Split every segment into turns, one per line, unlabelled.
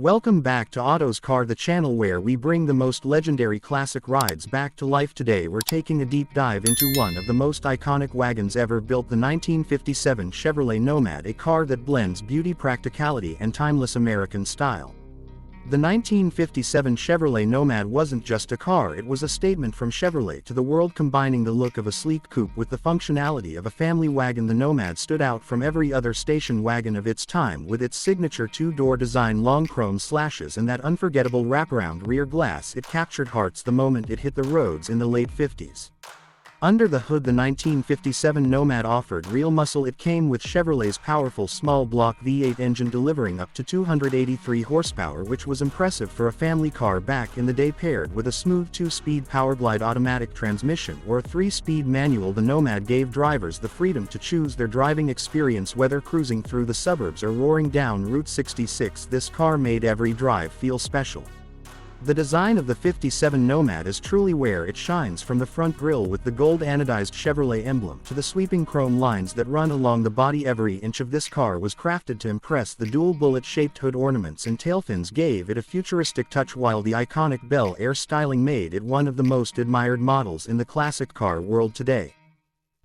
Welcome back to Auto's Car, the channel where we bring the most legendary classic rides back to life. Today we're taking a deep dive into one of the most iconic wagons ever built, the 1957 Chevrolet Nomad, a car that blends beauty, practicality, and timeless American style. The 1957 Chevrolet Nomad wasn't just a car, it was a statement from Chevrolet to the world, combining the look of a sleek coupe with the functionality of a family wagon. The Nomad stood out from every other station wagon of its time with its signature two-door design, long chrome slashes, and that unforgettable wraparound rear glass. It captured hearts the moment it hit the roads in the late 50s. Under the hood, the 1957 Nomad offered real muscle. It came with Chevrolet's powerful small-block V8 engine, delivering up to 283 horsepower, which was impressive for a family car back in the day. Paired with a smooth 2-speed Powerglide automatic transmission or a 3-speed manual, the Nomad gave drivers the freedom to choose their driving experience, whether cruising through the suburbs or roaring down Route 66. This car made every drive feel special. The design of the 57 Nomad is truly where it shines, from the front grille with the gold anodized Chevrolet emblem to the sweeping chrome lines that run along the body. Every inch of this car was crafted to impress. The dual bullet-shaped hood ornaments and tail fins gave it a futuristic touch, while the iconic Bel Air styling made it one of the most admired models in the classic car world today.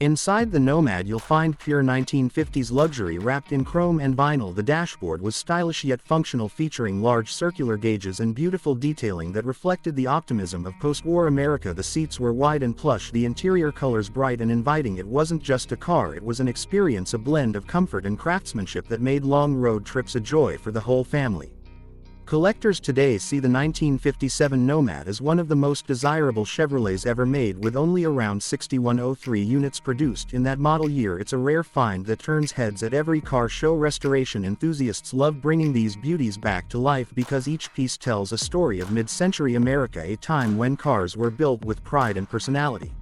Inside the Nomad you'll find pure 1950s luxury wrapped in chrome and vinyl. The dashboard was stylish yet functional, featuring large circular gauges and beautiful detailing that reflected the optimism of post-war America. The seats were wide and plush, the interior colors bright and inviting. It wasn't just a car, it was an experience, a blend of comfort and craftsmanship that made long road trips a joy for the whole family. Collectors today see the 1957 Nomad as one of the most desirable Chevrolets ever made, with only around 6103 units produced in that model year. It's a rare find that turns heads at every car show. Restoration enthusiasts love bringing these beauties back to life because each piece tells a story of mid-century America, a time when cars were built with pride and personality.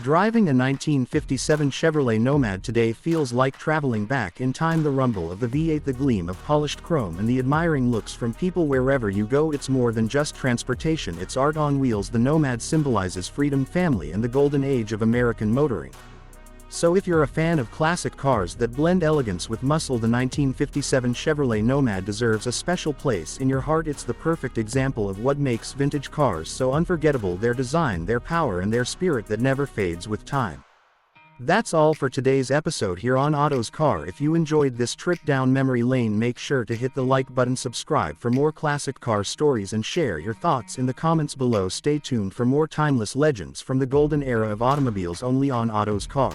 Driving a 1957 Chevrolet Nomad today feels like traveling back in time. The rumble of the V8, the gleam of polished chrome, and the admiring looks from people wherever you go. It's more than just transportation, it's art on wheels. The Nomad symbolizes freedom, family, and the golden age of American motoring. So if you're a fan of classic cars that blend elegance with muscle, the 1957 Chevrolet Nomad deserves a special place in your heart. It's the perfect example of what makes vintage cars so unforgettable: their design, their power, and their spirit that never fades with time. That's all for today's episode here on Auto's Car. If you enjoyed this trip down memory lane, make sure to hit the like button, subscribe for more classic car stories, and share your thoughts in the comments below. Stay tuned for more timeless legends from the golden era of automobiles, only on Auto's Car.